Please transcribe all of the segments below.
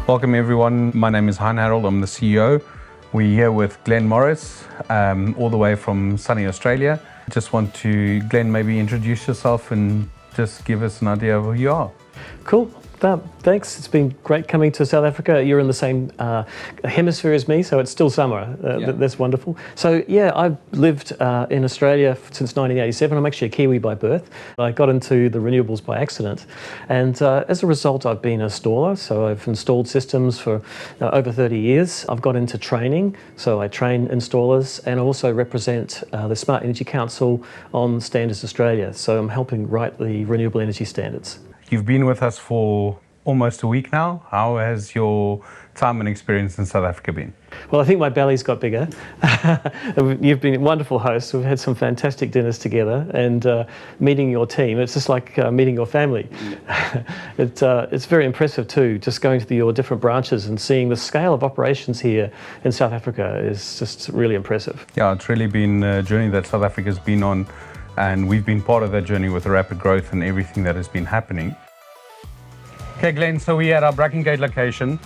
Welcome everyone, my name is Han Harold, I'm the CEO. We're here with Glen Morris, all the way from sunny Australia. Just want to, Glen, maybe introduce yourself and just give us an idea of who you are. Cool. Thanks. It's been great coming to South Africa. You're in the same hemisphere as me, so it's still summer. That's wonderful. So yeah, I've lived in Australia since 1987. I'm actually a Kiwi by birth. I got into the renewables by accident, and as a result, I've been an installer. So I've installed systems for over 30 years. I've got into training, so I train installers, and I also represent the Smart Energy Council on Standards Australia. So I'm helping write the renewable energy standards. You've been with us for almost a week now. How has your time and experience in South Africa been? Well, I think my belly's got bigger. You've been a wonderful host. We've had some fantastic dinners together, and meeting your team, it's just like meeting your family. It's very impressive too, just going to your different branches and seeing the scale of operations here in South Africa is just really impressive. Yeah, it's really been a journey that South Africa's been on, and we've been part of that journey with the rapid growth and everything that has been happening. Okay, Glen, so we're at our Brackengate location.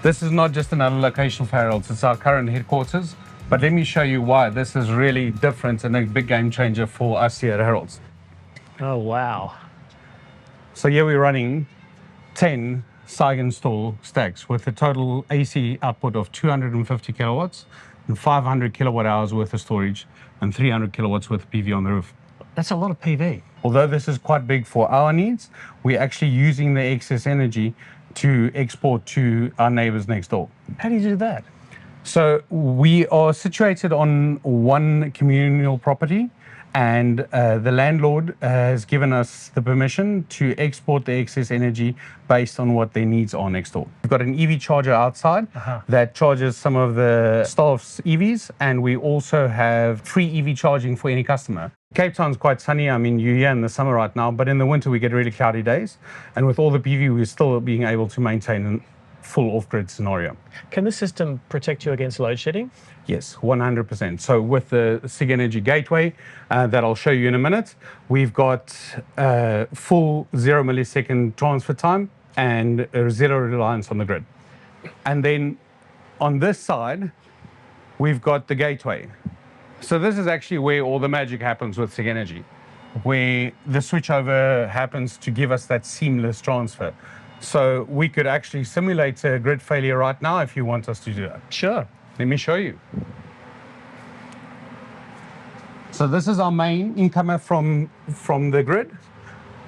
This is not just another location for Harold's, it's our current headquarters. But let me show you why this is really different and a big game changer for us here at Harold's. Oh, wow. So here we're running 10 Sigenergy stacks with a total AC output of 250 kilowatts and 500 kilowatt hours worth of storage and 300 kilowatts worth of PV on the roof. That's a lot of PV. Although this is quite big for our needs, we're actually using the excess energy to export to our neighbors next door. How do you do that? So we are situated on one communal property, and the landlord has given us the permission to export the excess energy based on what their needs are next door. We've got an EV charger outside that charges some of the staff's EVs, and we also have free EV charging for any customer. Cape Town's quite sunny. I mean, you're here in the summer right now, but in the winter we get really cloudy days. And with all the PV, we're still being able to maintain a full off-grid scenario. Can the system protect you against load shedding? Yes, 100%. So with the Sigenergy Gateway that I'll show you in a minute, we've got full 0-millisecond transfer time and zero reliance on the grid. And then on this side, we've got the gateway. So this is actually where all the magic happens with Sigenergy, where the switchover happens to give us that seamless transfer. So we could actually simulate a grid failure right now if you want us to do that. Sure. Let me show you. So this is our main incomer from the grid.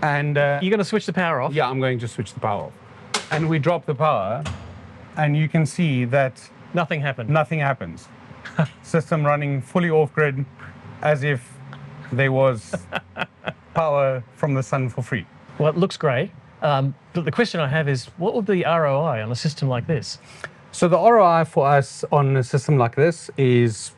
And you're going to switch the power off? Yeah, I'm going to switch the power off. And we drop the power, and you can see that nothing happened. Nothing happens. System running fully off grid as if there was power from the sun for free. Well, it looks great. But the question I have is, what would be the ROI on a system like this? So the ROI for us on a system like this is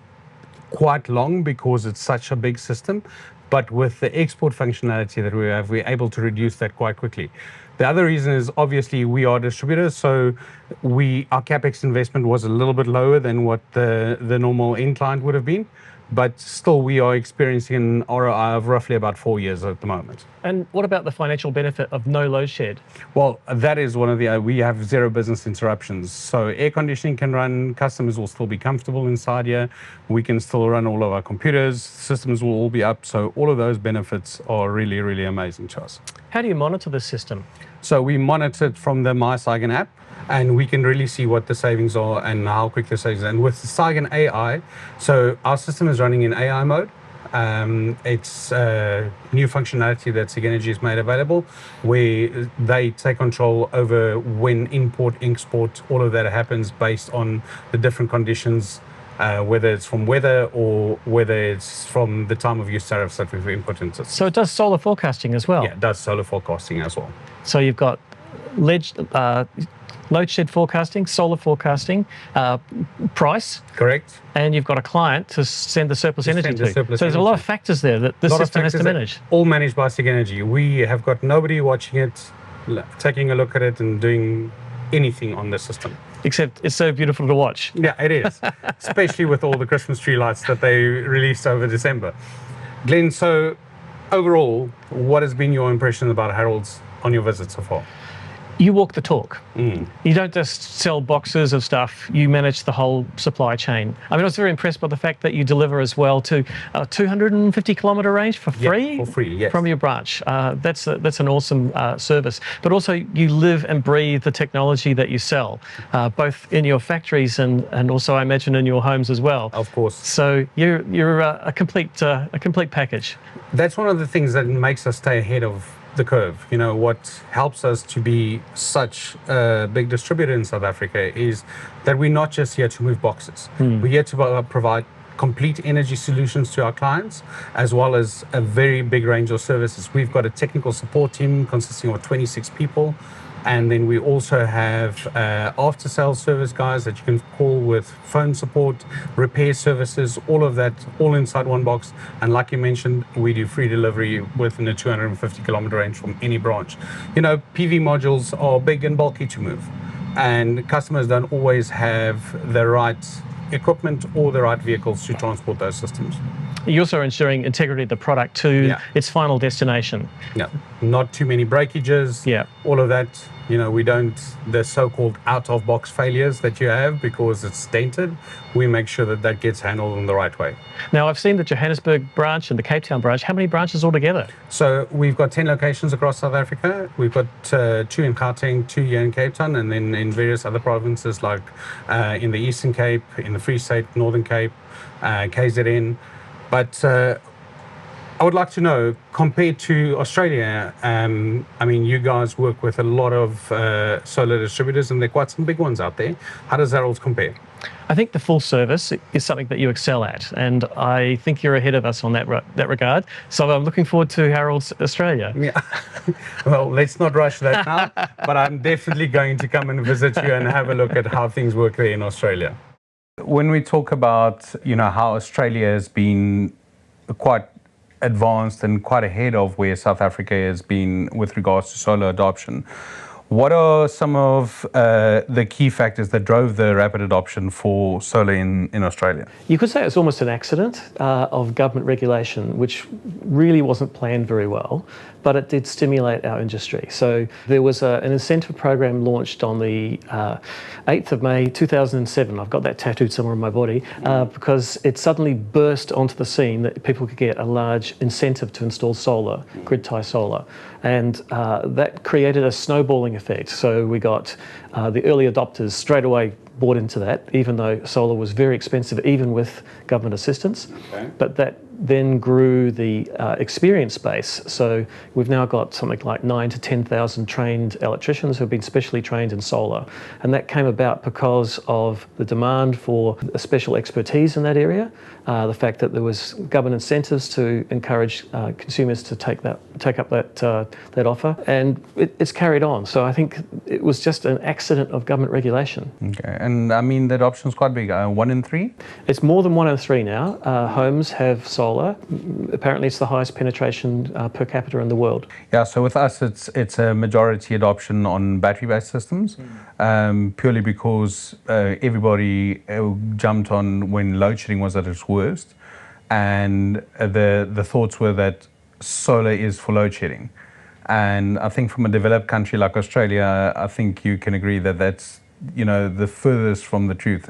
quite long because it's such a big system. But with the export functionality that we have, we're able to reduce that quite quickly. The other reason is obviously we are distributors, so our CapEx investment was a little bit lower than what the normal end client would have been. But still, we are experiencing an ROI of roughly about 4 years at the moment. And what about the financial benefit of no load shed? Well, that is one of the, we have zero business interruptions. So air conditioning can run, customers will still be comfortable inside here. We can still run all of our computers, systems will all be up. So all of those benefits are really, really amazing to us. How do you monitor the system? So we monitor it from the My Sigen app, and we can really see what the savings are and how quick the savings are. And with the Sigen AI, so our system is running in AI mode. It's new functionality that Sigenergy has made available, where they take control over when import, export, all of that happens based on the different conditions, whether it's from weather or whether it's from the time of use tariffs that we've input into. So it does solar forecasting as well? Yeah, it does solar forecasting as well. So you've got load shed forecasting, solar forecasting, price. Correct. And you've got a client to send the surplus energy to. So there's a lot of factors there that the system has to manage. All managed by Sigenergy. We have got nobody watching it, taking a look at it and doing anything on the system. Except it's so beautiful to watch. Yeah, it is. Especially with all the Christmas tree lights that they released over December. Glen, so overall, what has been your impression about Harold's on your visit so far? you walk the talk. You don't just sell boxes of stuff, you manage the whole supply chain. I mean, I was very impressed by the fact that you deliver as well to a 250 kilometre range for free? For free, yes. From your branch. That's an awesome service. But also you live and breathe the technology that you sell, both in your factories and also I imagine in your homes as well. Of course. So you're a complete package. That's one of the things that makes us stay ahead of the curve. You know, what helps us to be such a big distributor in South Africa is that we're not just here to move boxes. We're here to provide complete energy solutions to our clients, as well as a very big range of services. We've got a technical support team consisting of 26 people. And then we also have after-sales service guys that you can call with phone support, repair services, all of that, all inside one box. And like you mentioned, we do free delivery within a 250 kilometer range from any branch. You know, PV modules are big and bulky to move, and customers don't always have the right equipment or the right vehicles to transport those systems. You're also ensuring integrity of the product to its final destination. Yeah, not too many breakages. Yeah. All of that, you know, we don't, the so-called out-of-box failures that you have because it's dented, we make sure that that gets handled in the right way. Now, I've seen the Johannesburg branch and the Cape Town branch. How many branches altogether? So we've got 10 locations across South Africa. We've got 2 in Gauteng, 2 here in Cape Town, and then in various other provinces like in the Eastern Cape, in the Free State, Northern Cape, KZN. But I would like to know, compared to Australia, I mean, you guys work with a lot of solar distributors, and there are quite some big ones out there. How does that all compare? I think the full service is something that you excel at, and I think you're ahead of us on that regard. So I'm looking forward to Harold's Australia. Yeah. Well, let's not rush that now, but I'm definitely going to come and visit you and have a look at how things work there in Australia. When we talk about, you know, how Australia has been quite advanced and quite ahead of where South Africa has been with regards to solar adoption, what are some of the key factors that drove the rapid adoption for solar in Australia? You could say it's almost an accident of government regulation, which really wasn't planned very well, but it did stimulate our industry. So there was an incentive program launched on the 8th of May 2007. I've got that tattooed somewhere on my body because it suddenly burst onto the scene that people could get a large incentive to install solar, grid tie solar. And that created a snowballing effect. So we got the early adopters straight away bought into that, even though solar was very expensive, even with government assistance. Okay. But that then grew the experience base. So we've now got something like 9,000 to 10,000 trained electricians who have been specially trained in solar. And that came about because of the demand for a special expertise in that area, the fact that there was government incentives to encourage consumers to take up that offer, and it's carried on. So I think it was just an accident of government regulation. Okay, and I mean the adoption is quite big. 1 in 3? It's more than 1 in 3 now. Homes have solar. Apparently, it's the highest penetration per capita in the world. Yeah, so with us, it's a majority adoption on battery-based systems, purely because everybody jumped on when load shedding was at its worst, and the thoughts were that solar is for load shedding. And I think from a developed country like Australia, I think you can agree that that's, you know, the furthest from the truth.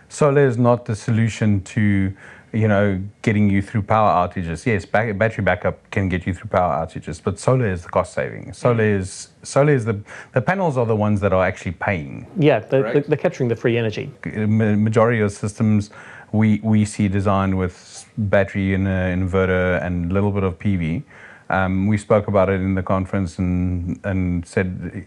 Solar is not the solution to, you know, getting you through power outages. Yes, battery backup can get you through power outages, but solar is the cost saving. Solar is the panels are the ones that are actually paying. Yeah, they're capturing the free energy. Majority of systems we see designed with battery and an inverter and a little bit of PV. We spoke about it in the conference and said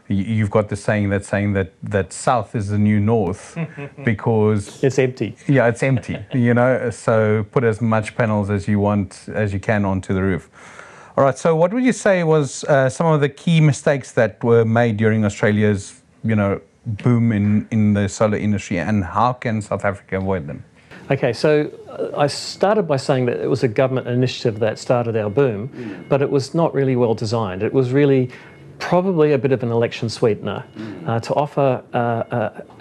you've got the saying that south is the new north because it's empty. Yeah, it's empty. You know, so put as much panels as you can onto the roof. All right. So what would you say was some of the key mistakes that were made during Australia's, you know, boom in the solar industry, and how can South Africa avoid them? Okay, so I started by saying that it was a government initiative that started our boom, but it was not really well designed. It was really probably a bit of an election sweetener to offer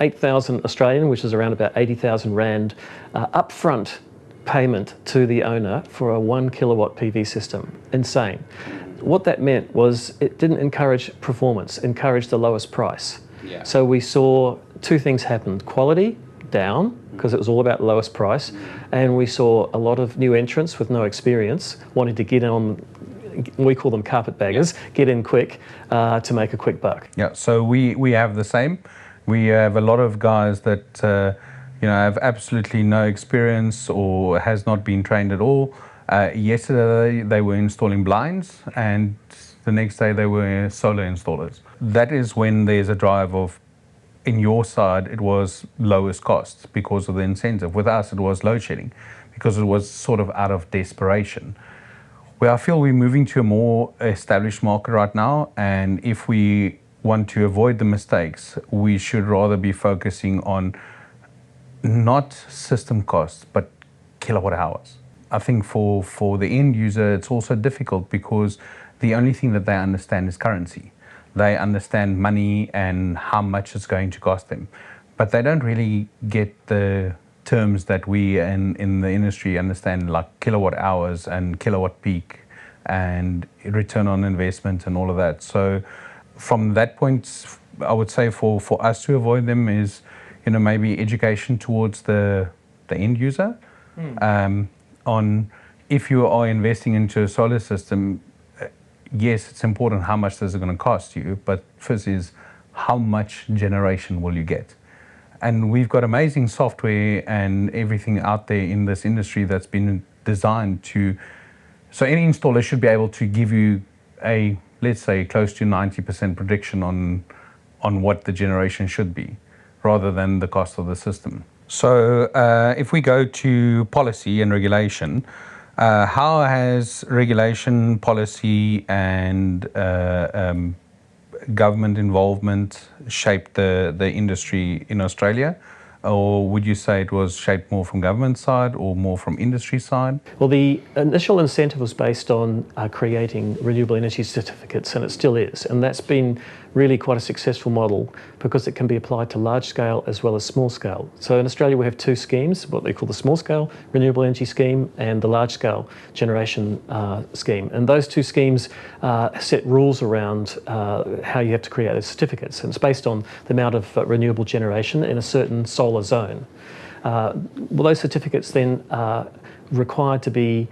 8,000 Australian, which is around about 80,000 Rand, upfront payment to the owner for a 1 kilowatt PV system. Insane. what that meant was it didn't encourage performance, it encouraged the lowest price. Yeah. So we saw two things happen. Quality down, because it was all about lowest price, and we saw a lot of new entrants with no experience wanting to get in on, we call them carpetbaggers, get in quick to make a quick buck. Yeah, so we have the same. We have a lot of guys that have absolutely no experience or has not been trained at all. Yesterday they were installing blinds, and the next day they were solar installers. That is when there's a drive of, in your side, it was lowest cost because of the incentive. With us, it was load shedding because it was sort of out of desperation. Where I feel we're moving to a more established market right now, and if we want to avoid the mistakes, we should rather be focusing on not system costs, but kilowatt hours. I think for the end user, it's also difficult because the only thing that they understand is currency. They understand money and how much it's going to cost them, but they don't really get the terms that we in the industry understand, like kilowatt hours and kilowatt peak and return on investment and all of that. So from that point, I would say for us to avoid them is, maybe education towards the end user. On if you are investing into a solar system, yes, it's important how much this is going to cost you, but first is how much generation will you get? And we've got amazing software and everything out there in this industry that's been designed to, so any installer should be able to give you a, let's say, close to 90% prediction on what the generation should be, rather than the cost of the system. So if we go to policy and regulation, how has regulation, policy, and government involvement shaped the industry in Australia? Or would you say it was shaped more from government side or more from industry side? Well, the initial incentive was based on creating renewable energy certificates, and it still is. And that's been really quite a successful model because it can be applied to large scale as well as small scale. So in Australia we have two schemes, what they call the small scale renewable energy scheme and the large scale generation scheme. And those two schemes set rules around how you have to create those certificates. And it's based on the amount of renewable generation in a certain solar zone. Well, those certificates then are required to be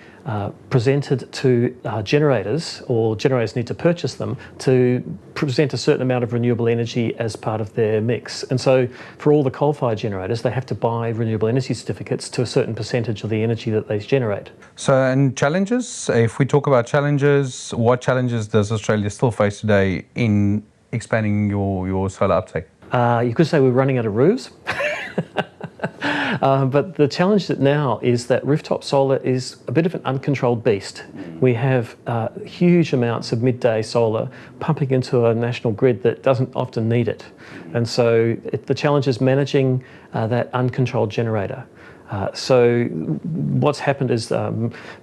presented to generators, or generators need to purchase them to present a certain amount of renewable energy as part of their mix. And so for all the coal-fired generators, they have to buy renewable energy certificates to a certain percentage of the energy that they generate. So, and challenges, if we talk about challenges, what challenges does Australia still face today in expanding your solar uptake? You could say we're running out of roofs. But the challenge now is that rooftop solar is a bit of an uncontrolled beast. We have huge amounts of midday solar pumping into a national grid that doesn't often need it. And so the challenge is managing that uncontrolled generator. So what's happened is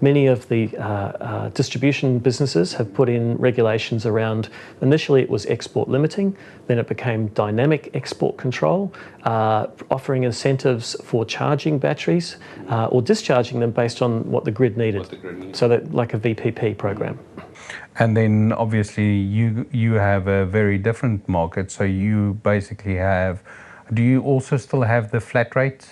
many of the distribution businesses have put in regulations around, initially it was export limiting, then it became dynamic export control, offering incentives for charging batteries or discharging them based on what the grid needed. So that, like a VPP program. And then obviously you have a very different market, so you basically have. Do you also still have the flat rate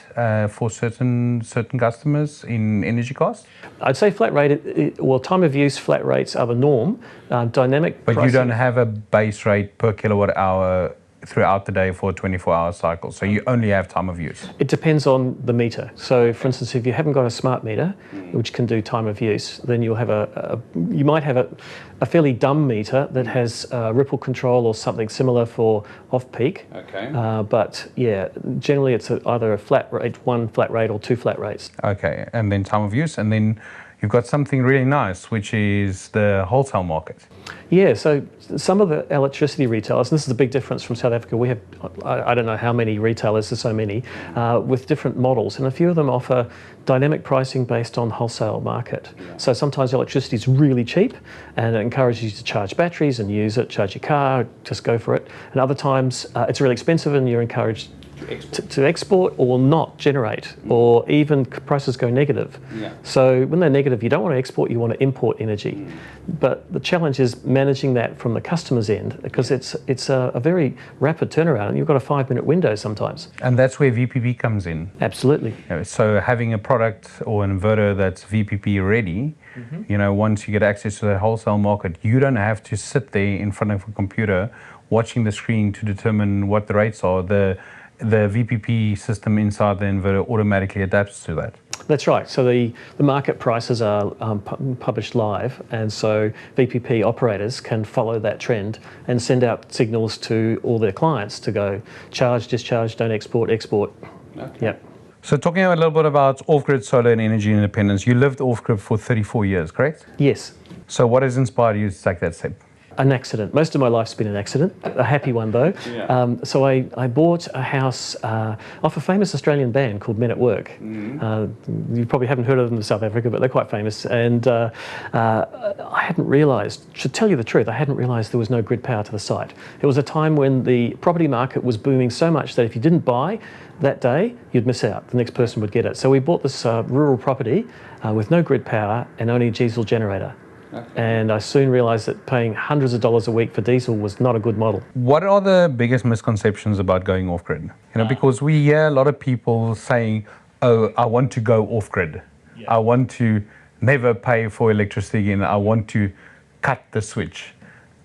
for certain customers in energy cost? I'd say flat rate, well, time of use flat rates are the norm. Dynamic But pricing, you don't have a base rate per kilowatt hour throughout the day for a 24-hour cycle, so you only have time of use. It depends on the meter. So for instance, if you haven't got a smart meter, which can do time of use, then you'll have you might have a fairly dumb meter that has ripple control or something similar for off-peak. Okay. But yeah, generally it's either a flat rate, one flat rate or two flat rates. Okay, and then time of use, and then you've got something really nice, which is the wholesale market. Yeah, so some of the electricity retailers, and this is a big difference from South Africa, we have, I don't know how many retailers, there's so many, with different models, and a few of them offer dynamic pricing based on wholesale market. Yeah. So sometimes electricity is really cheap and it encourages you to charge batteries and use it, charge your car, just go for it. And other times it's really expensive and you're encouraged to export or not generate, or even prices go negative. Yeah. So when they're negative, you don't want to export, you want to import energy. But the challenge is managing that from the customer's end, because it's a very rapid turnaround, and you've got a 5-minute window sometimes. And that's where VPP comes in. Absolutely. So having a product or an inverter that's VPP ready, once you get access to the wholesale market, you don't have to sit there in front of a computer watching the screen to determine what the rates are. The VPP system inside the inverter automatically adapts to that. That's right. So the market prices are published live, and so VPP operators can follow that trend and send out signals to all their clients to go charge, discharge, don't export, export. Okay. Yep. So talking a little bit about off-grid solar and energy independence, you lived off-grid for 34 years, correct? Yes. So what has inspired you to take that step? An accident. Most of my life's been an accident, a happy one though. Yeah. So I bought a house off a famous Australian band called Men at Work. You probably haven't heard of them in South Africa, but they're quite famous. And I hadn't realised, to tell you the truth, I hadn't realised there was no grid power to the site. It was a time when the property market was booming so much that if you didn't buy that day, you'd miss out. The next person would get it. So we bought this rural property with no grid power and only a diesel generator. Okay. And I soon realised that paying hundreds of dollars a week for diesel was not a good model. What are the biggest misconceptions about going off-grid? Because we hear a lot of people saying, oh, I want to go off-grid. Yeah. I want to never pay for electricity again. I want to cut the switch.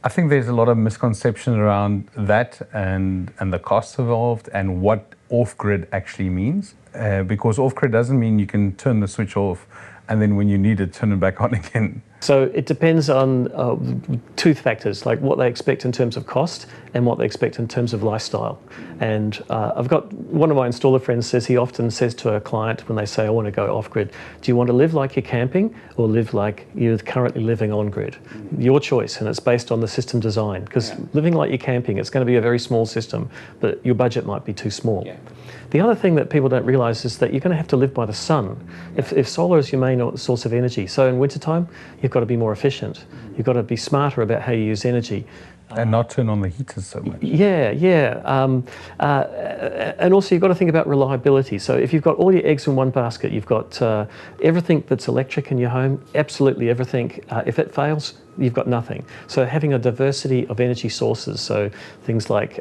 I think there's a lot of misconception around that and the costs involved and what off-grid actually means. Because off-grid doesn't mean you can turn the switch off and then when you need it, turn it back on again. So it depends on two factors, like what they expect in terms of cost and what they expect in terms of lifestyle. And I've got one of my installer friends says he often says to a client when they say, I want to go off-grid, do you want to live like you're camping or live like you're currently living on-grid? Your choice, and it's based on the system design. Because living like you're camping, it's going to be a very small system, but your budget might be too small. Yeah. The other thing that people don't realise is that you're going to have to live by the sun. If solar is your main source of energy, so in wintertime, you've got to be more efficient. You've got to be smarter about how you use energy. And not turn on the heaters so much. And also you've got to think about reliability. So if you've got all your eggs in one basket, you've got everything that's electric in your home, absolutely everything. If it fails, you've got nothing. So having a diversity of energy sources, so things like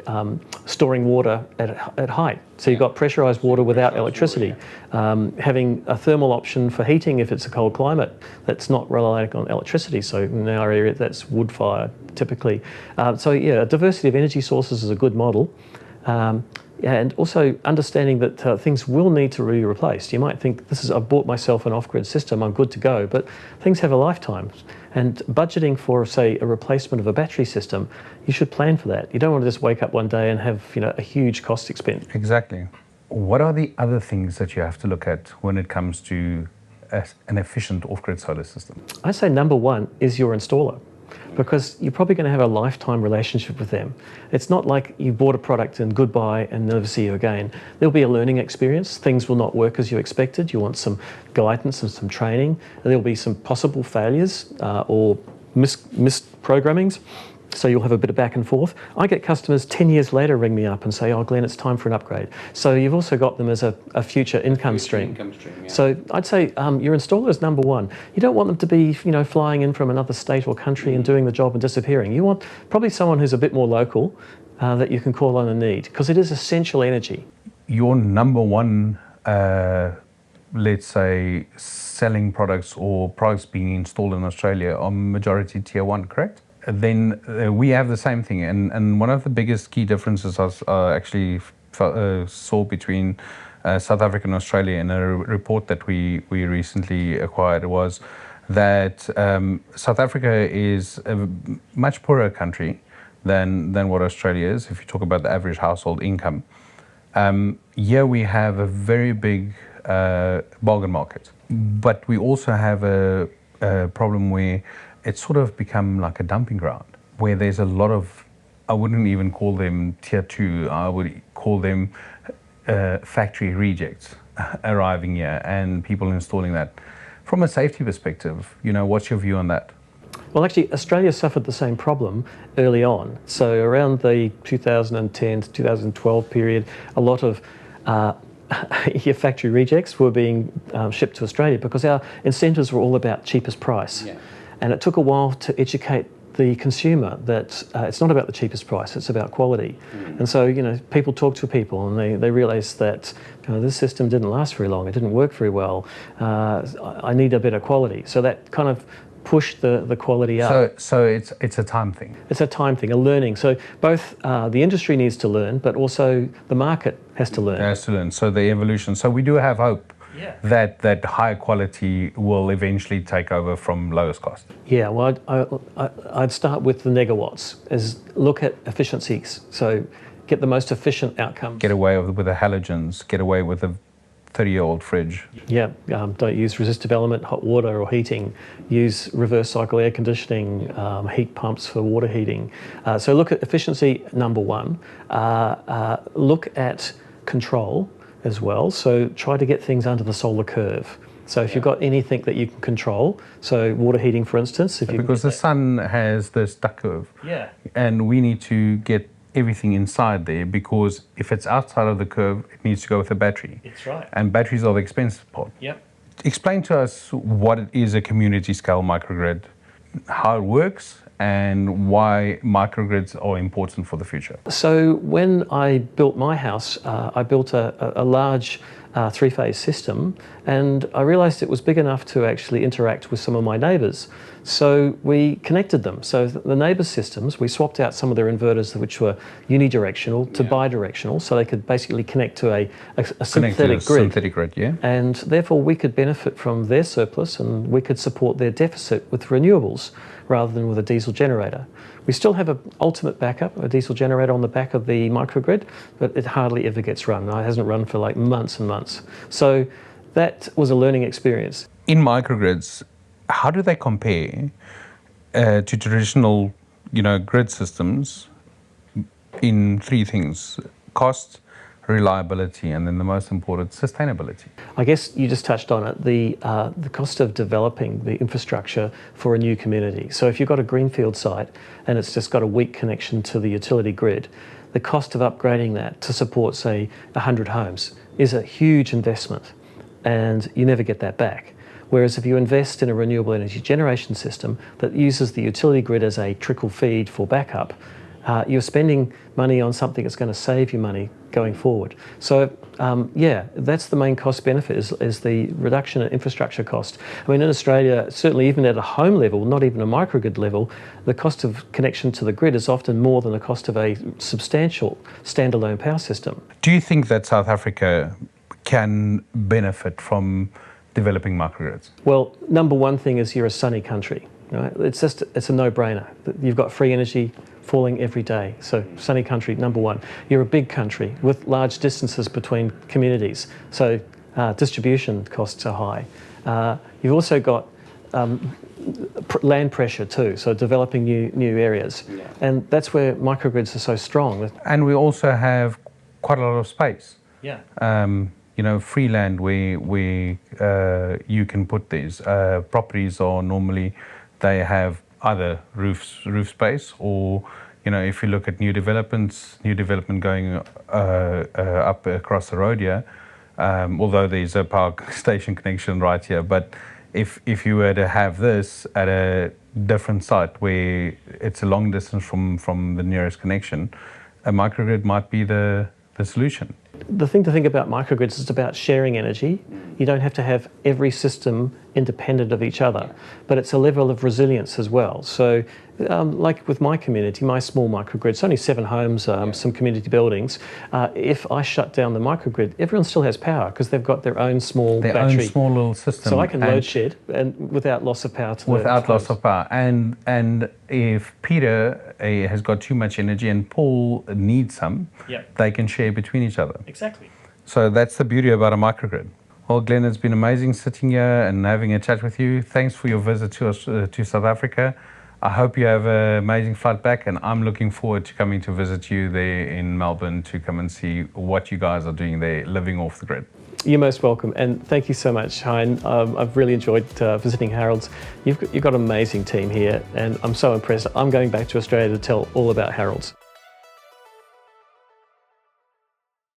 storing water at height. So you've got pressurized water without electricity. Having a thermal option for heating if it's a cold climate that's not relying on electricity. So in our area, that's wood fire typically. A diversity of energy sources is a good model. And also understanding that things will need to be replaced. You might think, I've bought myself an off-grid system, I'm good to go, but things have a lifetime. And budgeting for, say, a replacement of a battery system, you should plan for that. You don't want to just wake up one day and have a huge cost expense. Exactly. What are the other things that you have to look at when it comes to an efficient off-grid solar system? I say number one is your installer, because you're probably going to have a lifetime relationship with them. It's not like you bought a product and goodbye and never see you again. There'll be a learning experience. Things will not work as you expected. You want some guidance and some training. And there'll be some possible failures or misprogrammings. So you'll have a bit of back and forth. I get customers 10 years later ring me up and say, oh, Glenn, it's time for an upgrade. So you've also got them as a future income stream. So I'd say your installer is number one. You don't want them to be flying in from another state or country and doing the job and disappearing. You want probably someone who's a bit more local that you can call on a need, because it is essential energy. Your number one, let's say, selling products or products being installed in Australia are majority tier one, correct? Then we have the same thing, and one of the biggest key differences I actually saw between South Africa and Australia in a report that we recently acquired was that South Africa is a much poorer country than what Australia is, if you talk about the average household income. Here we have a very big bargain market, but we also have a problem where it's sort of become like a dumping ground where there's a lot of, I wouldn't even call them tier two, I would call them factory rejects arriving here and people installing that. From a safety perspective, what's your view on that? Well, actually, Australia suffered the same problem early on. So around the 2010 to 2012 period, a lot of your factory rejects were being shipped to Australia because our incentives were all about cheapest price. Yeah. And it took a while to educate the consumer that it's not about the cheapest price, it's about quality. And so, people talk to people and they realise that this system didn't last very long, it didn't work very well, I need a better quality. So that kind of pushed the quality up. So it's a time thing. It's a time thing, a learning. So both the industry needs to learn, but also the market has to learn. It has to learn. So the evolution. So we do have hope that higher quality will eventually take over from lowest cost. Yeah, well, I'd start with the negawatts, is look at efficiencies. So get the most efficient outcomes. Get away with the halogens, get away with a 30-year-old fridge. Yeah, don't use resistive element hot water or heating. Use reverse cycle air conditioning, heat pumps for water heating. So look at efficiency, number one. Look at control as well. So try to get things under the solar curve. So if you've got anything that you can control, so water heating, for instance. Because the sun has this duck curve. Yeah. And we need to get everything inside there, because if it's outside of the curve, it needs to go with a battery. That's right. And batteries are the expensive part. Yep. Explain to us what it is a community scale microgrid, how it works, and why microgrids are important for the future. So when I built my house, I built a large three-phase system, and I realised it was big enough to actually interact with some of my neighbours. So we connected them. So the neighbours' systems, we swapped out some of their inverters which were unidirectional to bidirectional, so they could basically connect to a synthetic grid. Synthetic grid, yeah. And therefore we could benefit from their surplus, and we could support their deficit with renewables rather than with a diesel generator. We still have an ultimate backup, a diesel generator on the back of the microgrid, but it hardly ever gets run. It hasn't run for like months and months. So that was a learning experience. In microgrids, how do they compare to traditional, grid systems in three things: cost, reliability, and then the most important, sustainability? I guess you just touched on it, the cost of developing the infrastructure for a new community. So if you've got a greenfield site and it's just got a weak connection to the utility grid, the cost of upgrading that to support, say, 100 homes is a huge investment, and you never get that back. Whereas if you invest in a renewable energy generation system that uses the utility grid as a trickle feed for backup, you're spending money on something that's going to save you money going forward. So that's the main cost benefit, is the reduction in infrastructure cost. I mean, in Australia, certainly even at a home level, not even a microgrid level, the cost of connection to the grid is often more than the cost of a substantial standalone power system. Do you think that South Africa can benefit from developing microgrids? Well, number one thing is you're a sunny country. Right? It's a no-brainer. You've got free energy falling every day. So sunny country, number one. You're a big country with large distances between communities. So distribution costs are high. You've also got land pressure too, so developing new areas. Yeah. And that's where microgrids are so strong. And we also have quite a lot of space. Yeah. Free land where you can put these. Properties are normally, they have either roof space, or if you look at new development going up across the road here, although there's a power station connection right here, but if you were to have this at a different site where it's a long distance from the nearest connection, a microgrid might be the solution. The thing to think about microgrids is it's about sharing energy. You don't have to have every system independent of each other, but it's a level of resilience as well. So like with my community, my small microgrid, it's only 7 homes, some community buildings. If I shut down the microgrid, everyone still has power because they've got their own small battery. Their own small little system. So I can load shed and without loss of power to without loss of power. And if Peter has got too much energy and Paul needs some, they can share between each other. Exactly. So that's the beauty about a microgrid. Well, Glen, it's been amazing sitting here and having a chat with you. Thanks for your visit to South Africa. I hope you have an amazing flight back, and I'm looking forward to coming to visit you there in Melbourne to come and see what you guys are doing there, living off the grid. You're most welcome, and thank you so much, Hein. I've really enjoyed visiting Harold's. You've got an amazing team here, and I'm so impressed. I'm going back to Australia to tell all about Harold's.